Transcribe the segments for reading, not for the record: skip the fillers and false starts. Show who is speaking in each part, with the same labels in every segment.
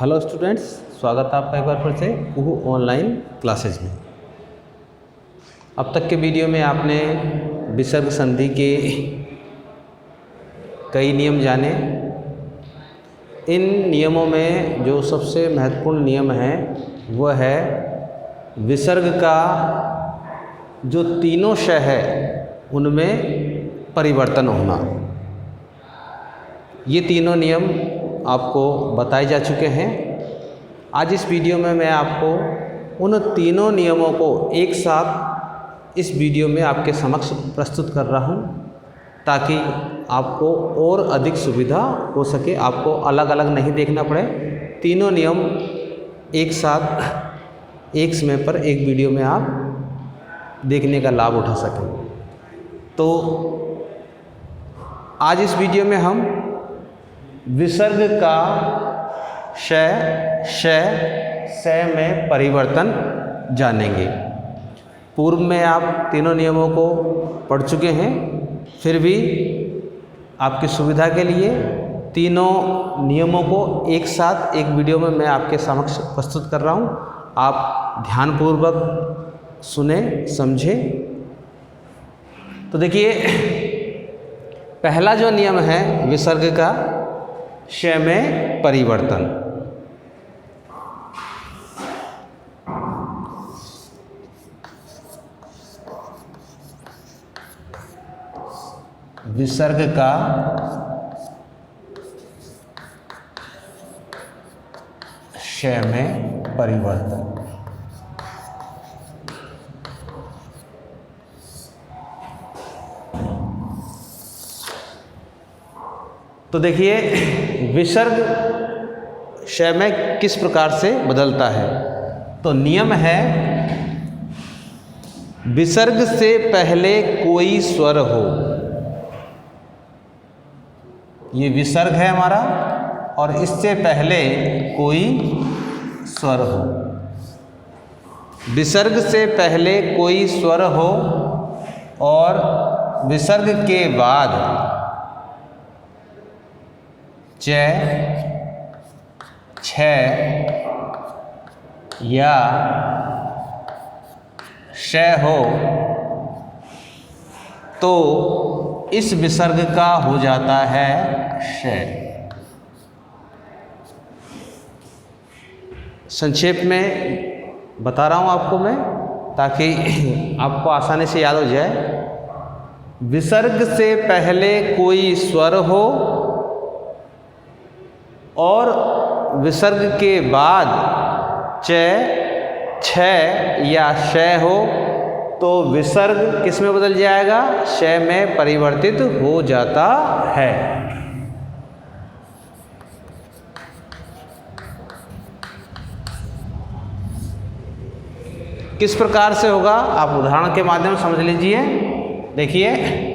Speaker 1: Hello students, स्वागत है आपका एक बार फिर से कुहू ऑनलाइन क्लासेज में। अब तक के वीडियो में आपने विसर्ग संधि के कई नियम जाने। इन नियमों में जो सबसे महत्वपूर्ण नियम है वह है विसर्ग का जो तीनों श है उनमें परिवर्तन होना। ये तीनों नियम आपको बताए जा चुके हैं। आज इस वीडियो में मैं आपको उन तीनों नियमों को एक साथ इस वीडियो में आपके समक्ष प्रस्तुत कर रहा हूँ ताकि आपको और अधिक सुविधा हो सके, आपको अलग अलग नहीं देखना पड़े। तीनों नियम एक साथ एक समय पर एक वीडियो में आप देखने का लाभ उठा सकें। तो आज इस वीडियो में हम विसर्ग का श में परिवर्तन जानेंगे। पूर्व में आप तीनों नियमों को पढ़ चुके हैं, फिर भी आपकी सुविधा के लिए तीनों नियमों को एक साथ एक वीडियो में मैं आपके समक्ष प्रस्तुत कर रहा हूँ। आप ध्यानपूर्वक सुने, समझें। तो देखिए, पहला जो नियम है विसर्ग का श में परिवर्तन। विसर्ग का श में परिवर्तन। तो देखिए, विसर्ग श में किस प्रकार से बदलता है। तो नियम है विसर्ग से पहले कोई स्वर हो। ये विसर्ग है हमारा और इससे पहले कोई स्वर हो। विसर्ग से पहले कोई स्वर हो और विसर्ग के बाद च, छ या श हो तो इस विसर्ग का हो जाता है श। संक्षेप में बता रहा हूँ आपको मैं, ताकि आपको आसानी से याद हो जाए। विसर्ग से पहले कोई स्वर हो और विसर्ग के बाद च, छ या श हो तो विसर्ग किस में बदल जाएगा? श में परिवर्तित हो जाता है। किस प्रकार से होगा आप उदाहरण के माध्यम से समझ लीजिए। देखिए,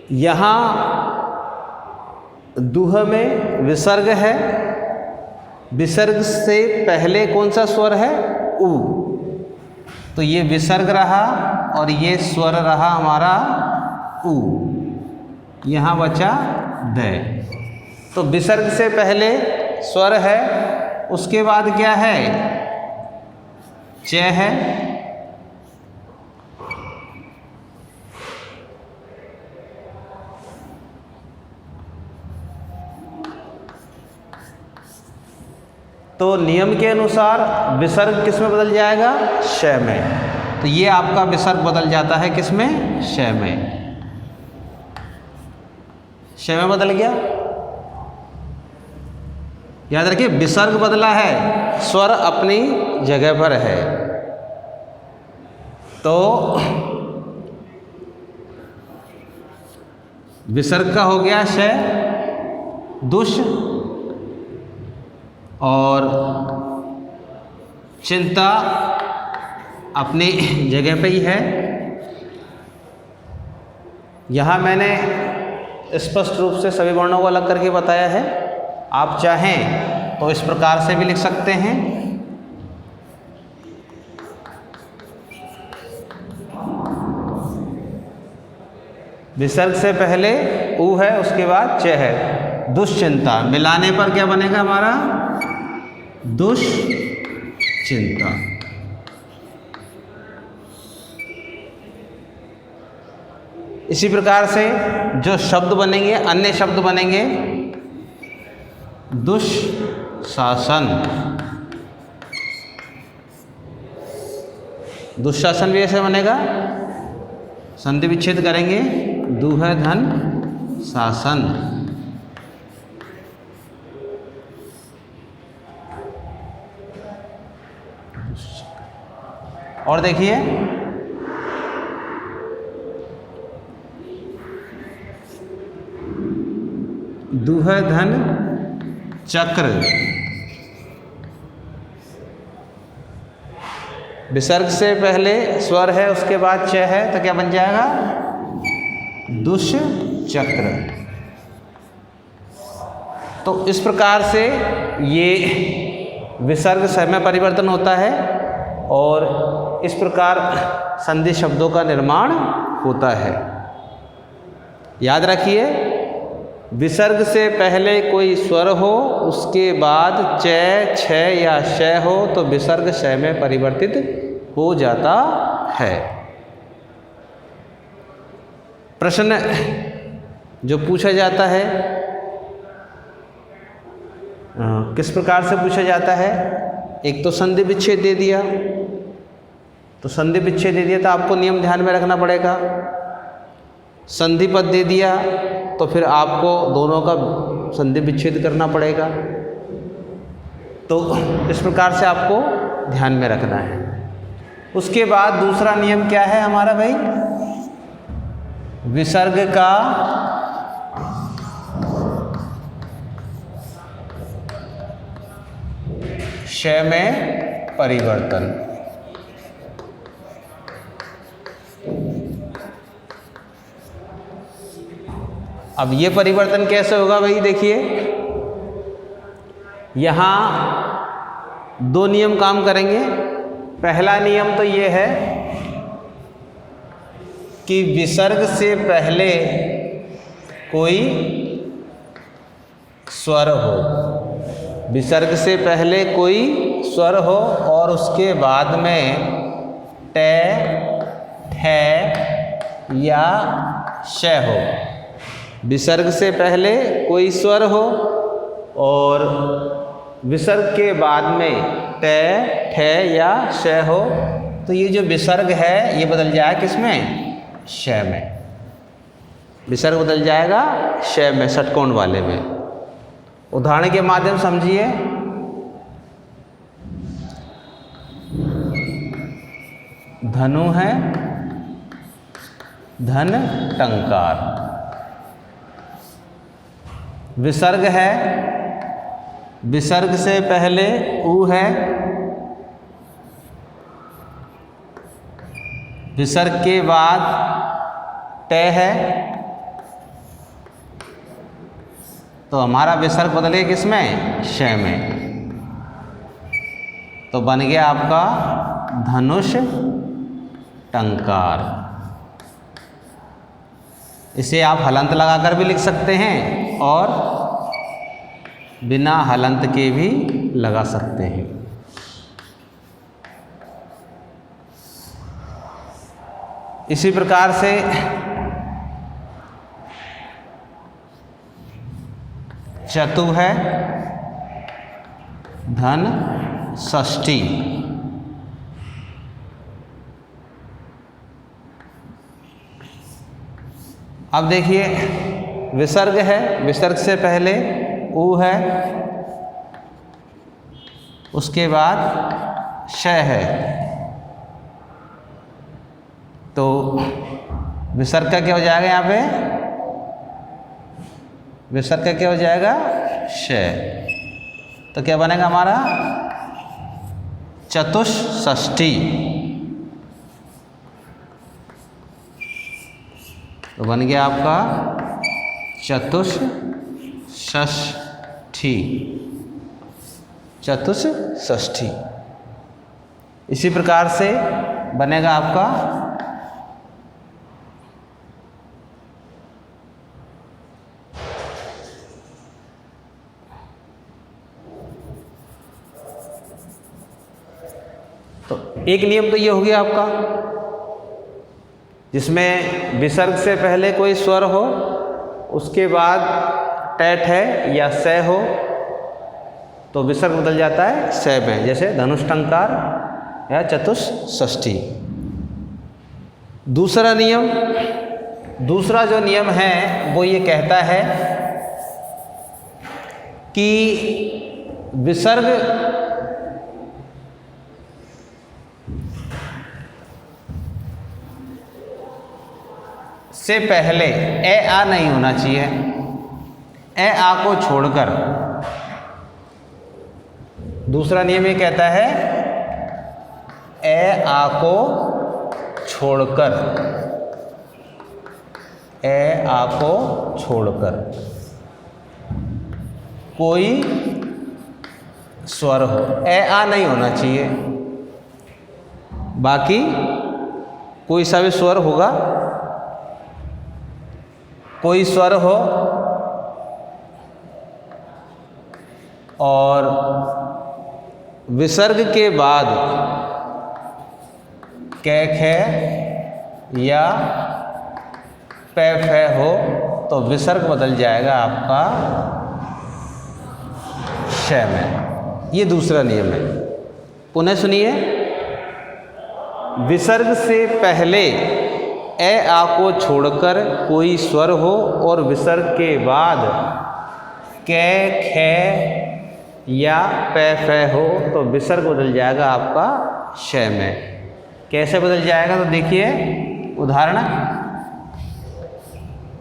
Speaker 1: यहाँ दूह में विसर्ग है। विसर्ग से पहले कौन सा स्वर है? उ। तो ये विसर्ग रहा और ये स्वर रहा हमारा उ। यहाँ बचा द। तो विसर्ग से पहले स्वर है, उसके बाद क्या है? च है। तो नियम के अनुसार विसर्ग किस में बदल जाएगा? श में। तो ये आपका विसर्ग बदल जाता है किस में? श में। श में बदल गया। याद रखिए, विसर्ग बदला है, स्वर अपनी जगह पर है। तो विसर्ग का हो गया श, दुष और चिंता अपनी जगह पे ही है। यहाँ मैंने स्पष्ट रूप से सभी वर्णों को अलग करके बताया है। आप चाहें तो इस प्रकार से भी लिख सकते हैं। विसर्ग से पहले ऊ है, उसके बाद च है। दुश्चिंता मिलाने पर क्या बनेगा हमारा? दुश्चिंता। इसी प्रकार से जो शब्द बनेंगे, अन्य शब्द बनेंगे, दुःशासन। दुःशासन भी ऐसे बनेगा, संधि विच्छेद करेंगे, दु है धन शासन। और देखिए दु है धन चक्र। विसर्ग से पहले स्वर है, उसके बाद च है, तो क्या बन जाएगा? दुष्चक्र। तो इस प्रकार से ये विसर्ग समय परिवर्तन होता है और इस प्रकार संधि शब्दों का निर्माण होता है। याद रखिए, विसर्ग से पहले कोई स्वर हो, उसके बाद च, छ या श हो तो विसर्ग श में परिवर्तित हो जाता है। प्रश्न जो पूछा जाता है किस प्रकार से पूछा जाता है? एक तो संधि विच्छेद दे दिया, तो संधि विच्छेद दे दिया तो आपको नियम ध्यान में रखना पड़ेगा। संधि पद दे दिया तो फिर आपको दोनों का संधि विच्छेद करना पड़ेगा। तो इस प्रकार से आपको ध्यान में रखना है। उसके बाद दूसरा नियम क्या है हमारा भाई? विसर्ग का श में परिवर्तन। अब ये परिवर्तन कैसे होगा भाई? देखिए, यहाँ दो नियम काम करेंगे। पहला नियम तो ये है कि विसर्ग से पहले कोई स्वर हो, विसर्ग से पहले कोई स्वर हो और उसके बाद में ट, ठ या श हो। विसर्ग से पहले कोई स्वर हो और विसर्ग के बाद में ट, ठ या श हो, तो ये जो विसर्ग है ये बदल जाएगा किसमें? श में। विसर्ग बदल जाएगा श में, षटकोण वाले में। उदाहरण के माध्यम समझिए। धनु है, धन टंकार। विसर्ग है, विसर्ग से पहले ऊ है, विसर्ग के बाद ट है, तो हमारा विसर्ग बदले किसमें? श में। तो बन गया आपका धनुष टंकार। इसे आप हलंत लगाकर भी लिख सकते हैं और बिना हलंत के भी लगा सकते हैं। इसी प्रकार से चतु है, धन षष्ठी। अब देखिए, विसर्ग है, विसर्ग से पहले ऊ है, उसके बाद श है, तो विसर्ग का क्या हो जाएगा? यहाँ पे विसर्ग का क्या हो जाएगा? श। तो क्या बनेगा हमारा? चतुष्षष्ठी। तो बन गया आपका चतुष्षष्ठी। चतुष्षष्ठी। इसी प्रकार से बनेगा आपका तो एक नियम तो ये हो गया आपका जिसमें विसर्ग से पहले कोई स्वर हो, उसके बाद टैट है या स हो तो विसर्ग बदल जाता है स में, जैसे धनुष्टंकार या चतुष्षष्ठी। दूसरा जो नियम है वो ये कहता है कि विसर्ग से पहले ए आ नहीं होना चाहिए। ए आ को छोड़कर दूसरा नियम ये कहता है ए आ को छोड़कर, ए आ को छोड़कर कोई स्वर हो, ए आ नहीं होना चाहिए, बाकी कोई सा भी स्वर होगा, कोई स्वर हो और विसर्ग के बाद कै खे या पै फै हो तो विसर्ग बदल जाएगा आपका श में। ये दूसरा नियम है। पुनः सुनिए, विसर्ग से पहले ए आ को छोड़कर कोई स्वर हो और विसर्ग के बाद कै खे या पै फै हो तो विसर्ग बदल जाएगा आपका श में। कैसे बदल जाएगा तो देखिए उदाहरण,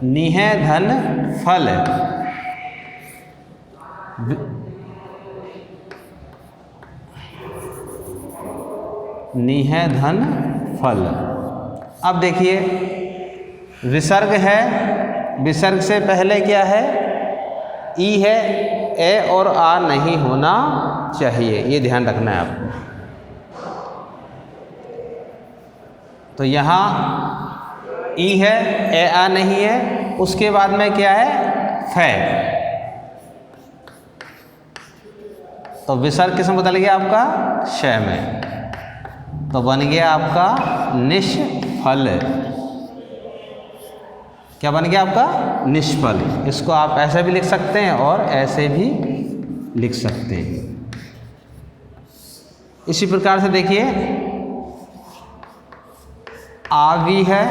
Speaker 1: निह धन फल, निह धन फल। अब देखिए विसर्ग है, विसर्ग से पहले क्या है, ई है, ए और आ नहीं होना चाहिए, ये ध्यान रखना है आपको। तो यहाँ ई है, ए आ नहीं है, उसके बाद में क्या है फै, तो विसर्ग किसमें बदल गया आपका श में, तो बन गया आपका निष्फल। क्या बन गया आपका निष्फल। इसको आप ऐसे भी लिख सकते हैं और ऐसे भी लिख सकते हैं। इसी प्रकार से देखिए आवी है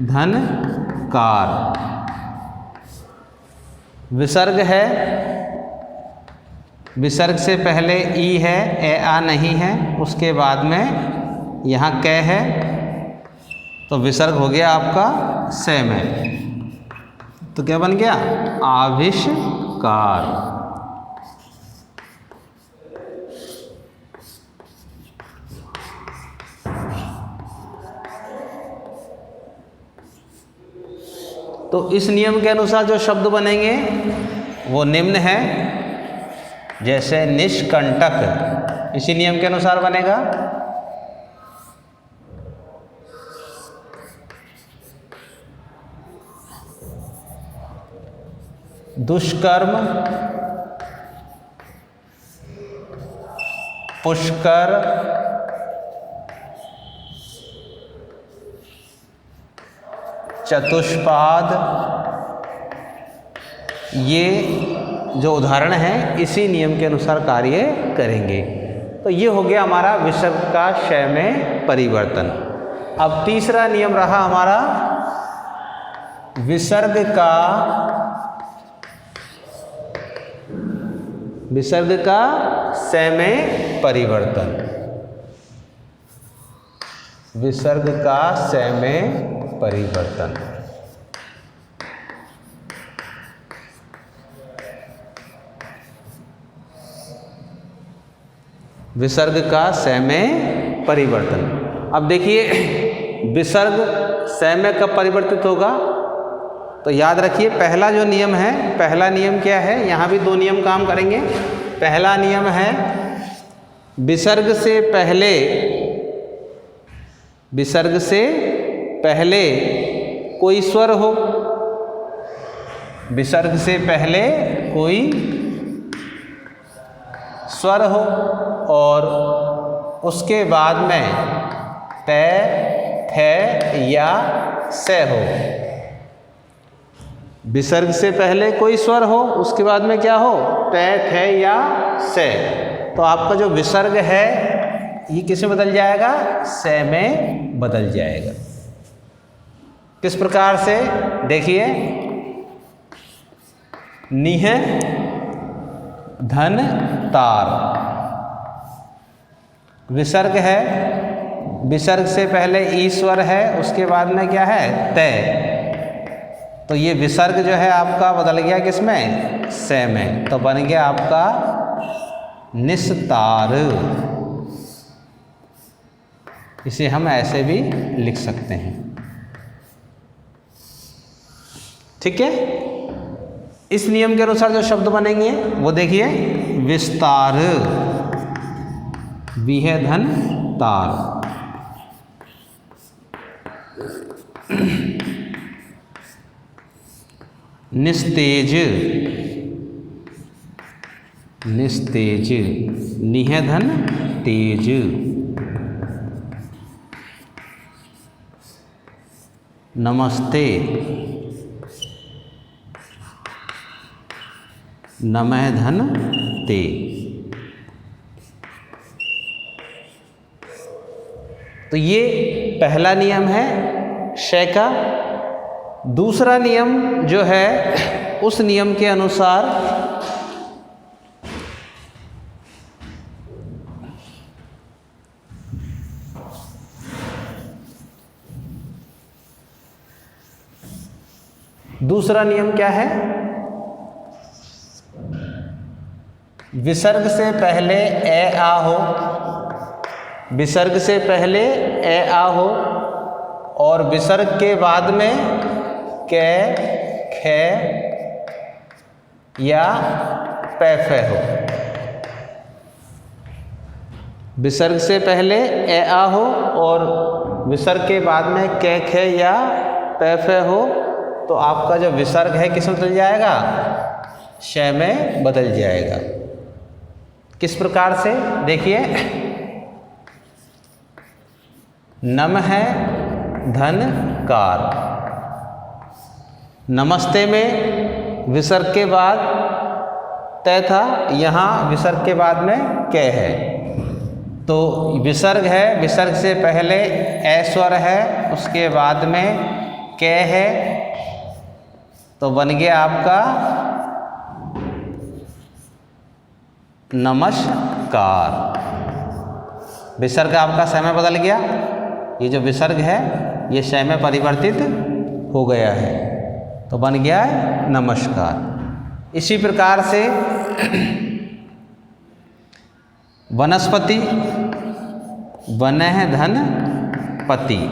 Speaker 1: धन कार, विसर्ग है, विसर्ग से पहले ई है, ए आ नहीं है, उसके बाद में यहाँ कै है तो विसर्ग हो गया आपका स में, तो क्या बन गया आविष्कार। तो इस नियम के अनुसार जो शब्द बनेंगे वो निम्न है, जैसे निष्कंटक, इसी नियम के अनुसार बनेगा। दुष्कर्म, पुष्कर, चतुष्पाद, ये जो उदाहरण हैं इसी नियम के अनुसार कार्य करेंगे। तो ये हो गया हमारा विसर्ग का श में परिवर्तन। अब तीसरा नियम रहा हमारा विसर्ग का स में परिवर्तन, विसर्ग का स में परिवर्तन। विसर्ग का स में परिवर्तन। अब देखिए विसर्ग स में कब परिवर्तित होगा? तो याद रखिए पहला जो नियम है, पहला नियम क्या है? यहाँ भी दो नियम काम करेंगे। पहला नियम है विसर्ग से पहले कोई स्वर हो, विसर्ग से पहले कोई स्वर हो और उसके बाद में त, थ या से हो। विसर्ग से पहले कोई स्वर हो, उसके बाद में क्या हो? त, थ या से। तो आपका जो विसर्ग है ये किस में बदल जाएगा? से में बदल जाएगा। किस प्रकार से? देखिए, निह धन तार, विसर्ग है, विसर्ग से पहले ईश्वर है, उसके बाद में क्या है? तय। तो ये विसर्ग जो है आपका बदल गया किसमें? से में। तो बन गया आपका निस्तार। इसे हम ऐसे भी लिख सकते हैं। ठीक है। इस नियम के अनुसार जो शब्द बनेंगे वो देखिए, विस्तार, विह धन तार, निस्तेज, निस्तेज, निह धन तेज, नमस्ते, नमः धन ते। तो ये पहला नियम है शय का। दूसरा नियम जो है उस नियम के अनुसार दूसरा नियम क्या है? विसर्ग से पहले ए आ हो, विसर्ग से पहले ए आ हो और विसर्ग के बाद में कै, खे या पै फे हो। विसर्ग से पहले ए आ हो और विसर्ग के बाद में कै, खे या पै फे हो, तो आपका जो विसर्ग है किस में बदल जाएगा? शय में बदल जाएगा। किस प्रकार से? देखिए, नम है धन कार, नमस्ते में विसर्ग के बाद तय था, यहाँ विसर्ग के बाद में कै है। तो विसर्ग है, विसर्ग से पहले ए स्वर है, उसके बाद में कै है, तो बन गया आपका नमस्कार। विसर्ग आपका शय में बदल गया। ये जो विसर्ग है ये शय में परिवर्तित हो गया है, तो बन गया है नमस्कार। इसी प्रकार से वनस्पति, वनः धन पति,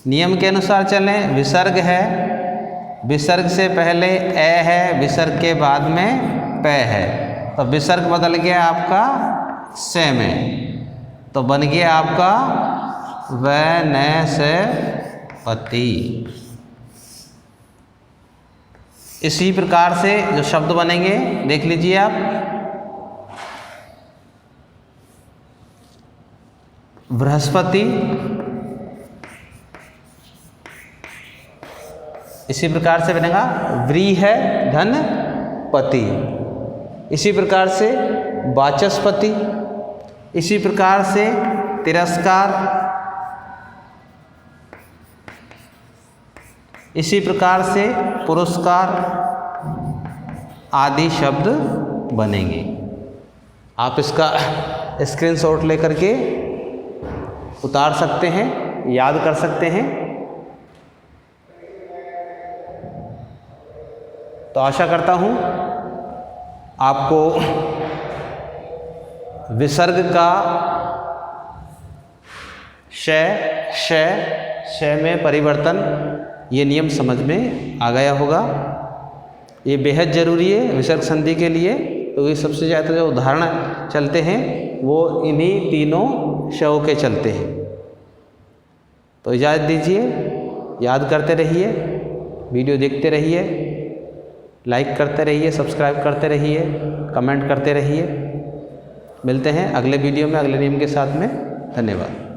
Speaker 1: नियम के अनुसार चलें। विसर्ग है, विसर्ग से पहले ए है, विसर्ग के बाद में पै है, तो विसर्ग बदल गया आपका से में, तो बन गया आपका वनस्पति। इसी प्रकार से जो शब्द बनेंगे देख लीजिए आप। बृहस्पति, इसी प्रकार से बनेगा व्रीह धन पति। इसी प्रकार से वाचस्पति, इसी प्रकार से तिरस्कार, इसी प्रकार से पुरस्कार आदि शब्द बनेंगे। आप इसका स्क्रीनशॉट लेकर के उतार सकते हैं, याद कर सकते हैं। तो आशा करता हूँ आपको विसर्ग का शय, क्षय में परिवर्तन, ये नियम समझ में आ गया होगा। ये बेहद ज़रूरी है विसर्ग संधि के लिए, क्योंकि सबसे ज़्यादा जो उदाहरण चलते हैं वो इन्हीं तीनों शव के चलते हैं। तो इजाज़त दीजिए, याद करते रहिए, वीडियो देखते रहिए, लाइक करते रहिए, सब्सक्राइब करते रहिए, कमेंट करते रहिए। मिलते हैं अगले वीडियो में अगले नियम के साथ में। धन्यवाद।